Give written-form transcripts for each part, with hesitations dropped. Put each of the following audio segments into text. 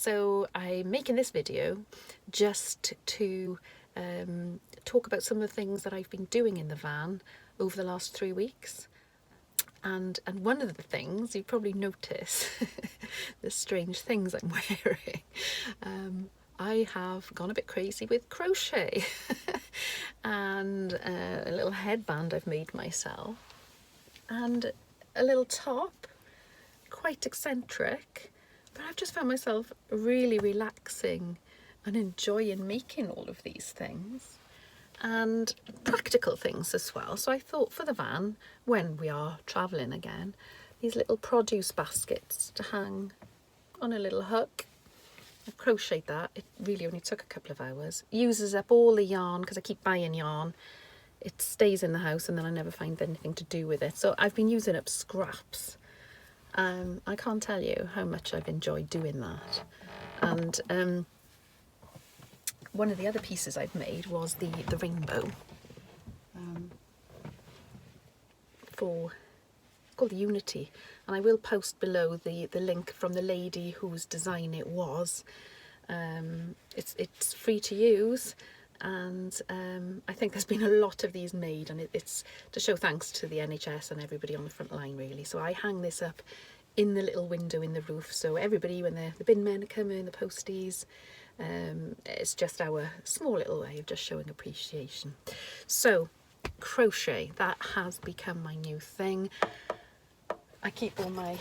So I'm making this video just to talk about some of the things that I've been doing in the van over the last 3 weeks. And one of the things you probably notice, the strange things I'm wearing. I have gone a bit crazy with crochet and a little headband I've made myself and a little top, quite eccentric, but I've just found myself really relaxing and enjoying making all of these things and practical things as well. So I thought for the van, when we are travelling again, these little produce baskets to hang on a little hook. I crocheted that. It really only took a couple of hours. Uses up all the yarn because I keep buying yarn. It stays in the house and then I never find anything to do with it. So I've been using up scraps. I can't tell you how much I've enjoyed doing that. And one of the other pieces I've made was the rainbow. It's called the Unity, and I will post below the link from the lady whose design it was. It's free to use, and I think there's been a lot of these made, and it's to show thanks to the NHS and everybody on the front line really. So I hang this up in the little window in the roof, so everybody, when the bin men come in, the posties, it's just our small little way of just showing appreciation. So crochet, that has become my new thing. I keep all my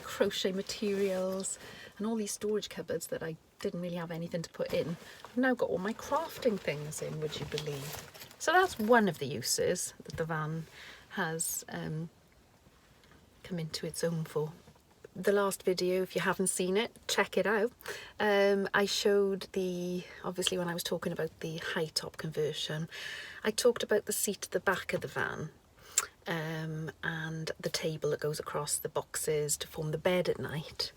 crochet materials and all these storage cupboards that I didn't really have anything to put in. I've now got all my crafting things in, would you believe? So that's one of the uses that the van has come into its own for. The last video, if you haven't seen it, check it out. I showed obviously when I was talking about the high top conversion, I talked about the seat at the back of the van and the table that goes across the boxes to form the bed at night.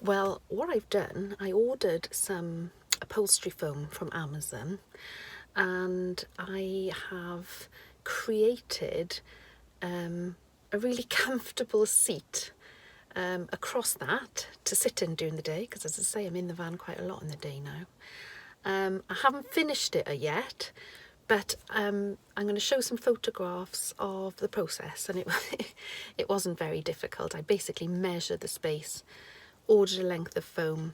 Well, what I've done, I ordered some upholstery foam from Amazon, and I have created a really comfortable seat across that to sit in during the day, because as I say, I'm in the van quite a lot in the day now. I haven't finished it yet, but I'm going to show some photographs of the process, and it wasn't very difficult. I basically measured the space, ordered a length of foam,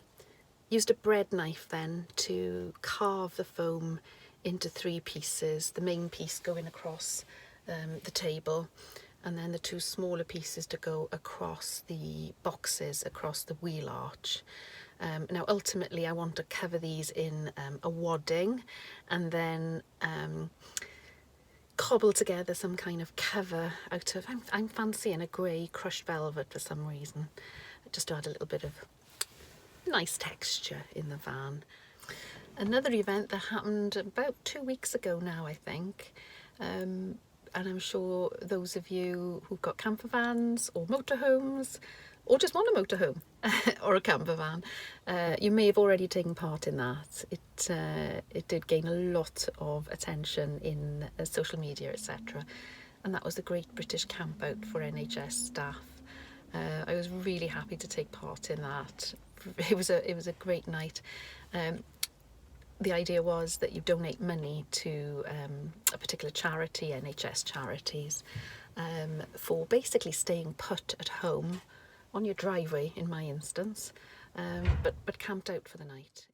used a bread knife then to carve the foam into 3 pieces, the main piece going across the table, and then the 2 smaller pieces to go across the boxes, across the wheel arch. Now ultimately I want to cover these in a wadding and then cobble together some kind of cover out of, I'm fancying a grey crushed velvet for some reason, just to add a little bit of nice texture in the van. Another event that happened about 2 weeks ago now, I think, and I'm sure those of you who've got camper vans or motorhomes, or just want a motorhome or a camper van, you may have already taken part in that. It did gain a lot of attention in social media, etc. And that was the Great British Campout for NHS Staff. I was really happy to take part in that. It was a great night. The idea was that you donate money to a particular charity, NHS charities, for basically staying put at home on your driveway, in my instance, but camped out for the night.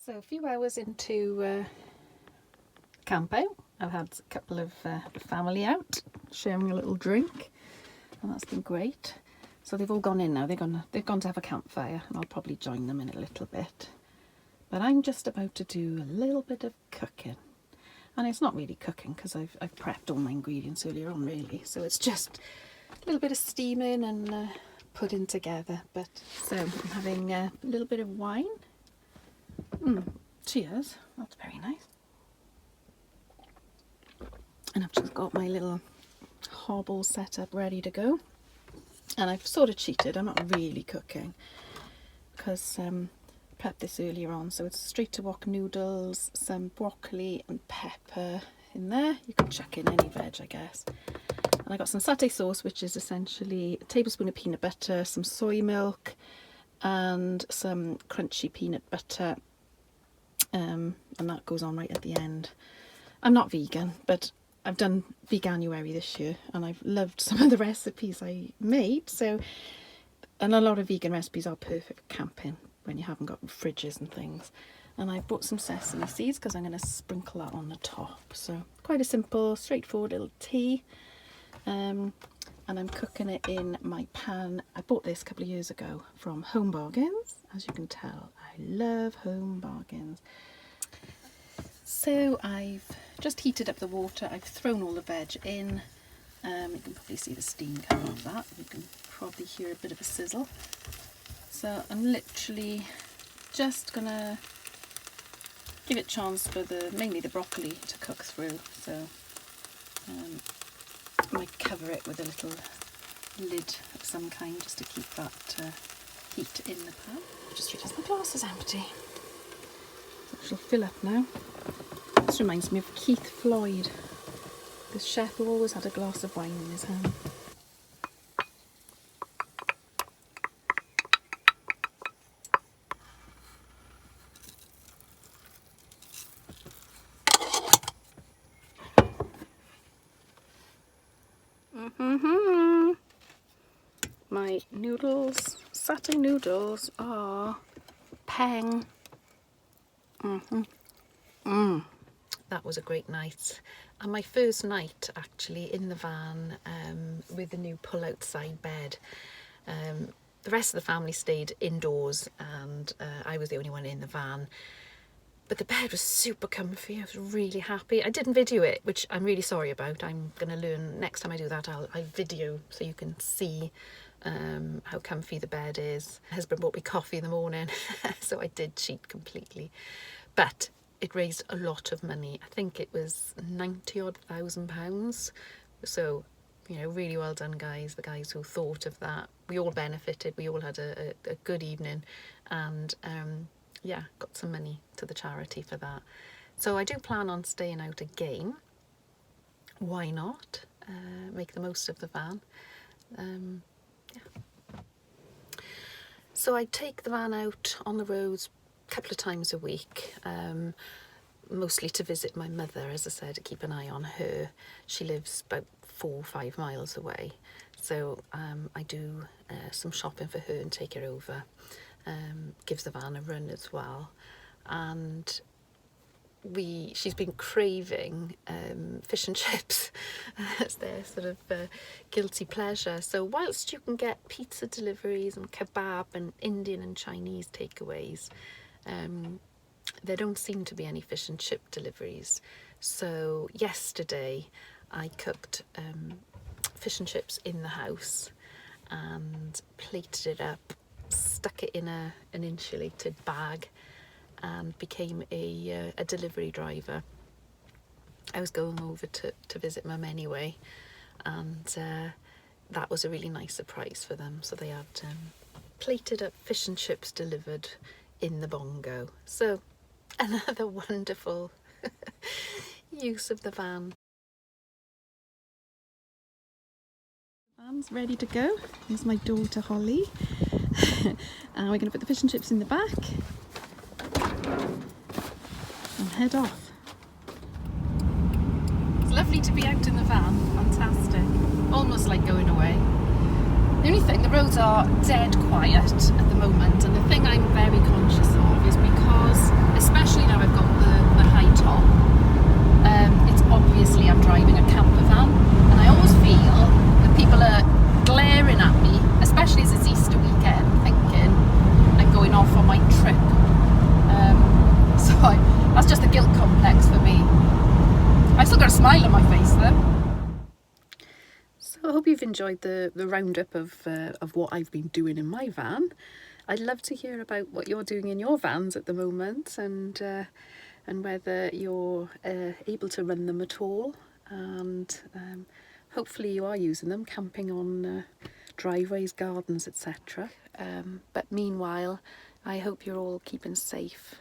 So a few hours into camp out, I've had a couple of family out, sharing a little drink, and that's been great. So they've all gone in now, they've gone to have a campfire, and I'll probably join them in a little bit. But I'm just about to do a little bit of cooking. And it's not really cooking because I've prepped all my ingredients earlier on really. So it's just a little bit of steaming and putting together. But so I'm having a little bit of wine. Cheers, that's very nice. And I've just got my little hobble set up ready to go. And I've sort of cheated, I'm not really cooking because I prepped this earlier on, so it's straight to wok noodles, some broccoli and pepper in there. You can chuck in any veg, I guess. And And I got some satay sauce, which is essentially a tablespoon of peanut butter, some soy milk, and some crunchy peanut butter, and that goes on right at the end. I'm not vegan, but I've done veganuary this year and I've loved some of the recipes I made. So, and a lot of vegan recipes are perfect for camping when you haven't got fridges and things. And I bought some sesame seeds because I'm going to sprinkle that on the top. So quite a simple, straightforward little tea. And I'm cooking it in my pan. I bought this a couple of years ago from Home Bargains. As you can tell, I love Home Bargains. So I've just heated up the water. I've thrown all the veg in. You can probably see the steam coming off that. You can probably hear a bit of a sizzle. So I'm literally just gonna give it a chance for mainly the broccoli to cook through. So I might cover it with a little lid of some kind just to keep that heat in the pan. I just realised my glass is empty. So she'll fill up now. This reminds me of Keith Floyd, the chef who always had a glass of wine in his hand. My noodles, satay noodles are peng. That was a great night, and my first night actually in the van with the new pull-out side bed. The rest of the family stayed indoors and I was the only one in the van. But the bed was super comfy. I was really happy. I didn't video it, which I'm really sorry about. I'm going to learn next time I do that. I'll video so you can see how comfy the bed is. My husband brought me coffee in the morning, so I did cheat completely. But it raised a lot of money. I think it was 90-odd thousand pounds. So, you know, really well done, guys. The guys who thought of that. We all benefited. We all had a good evening, and yeah, got some money to the charity for that. So I do plan on staying out again. Why not? Make the most of the van. Yeah. So I take the van out on the roads a couple of times a week, mostly to visit my mother, as I said, to keep an eye on her. She lives about 4 or 5 miles away. So I do some shopping for her and take her over. Gives the van a run as well, and she's been craving fish and chips as their sort of guilty pleasure. So whilst you can get pizza deliveries and kebab and Indian and Chinese takeaways, there don't seem to be any fish and chip deliveries. So yesterday I cooked fish and chips in the house and plated it up, stuck it in an insulated bag, and became a delivery driver. I was going over to visit Mum anyway, and that was a really nice surprise for them. So they had plated up fish and chips delivered in the Bongo. So another wonderful use of the van. Van's ready to go. Here's my daughter Holly. And we're going to put the fish and chips in the back and head off. It's lovely to be out in the van. Fantastic. Almost like going away. The only thing, the roads are dead quiet at the moment, and the thing I'm very conscious of is because, especially now I've got the high top, it's obviously I'm driving a camper van, and I always feel that people are glaring at me, especially as it's Easter weekend, thinking I'm going off on my trip. So that's just a guilt complex for me. I've still got a smile on my face though. So I hope you've enjoyed the roundup of what I've been doing in my van. I'd love to hear about what you're doing in your vans at the moment, and whether you're able to run them at all, and hopefully you are using them, camping on driveways, gardens, etc. But meanwhile, I hope you're all keeping safe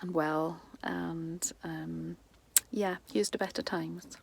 and well, and yeah, here's to better times.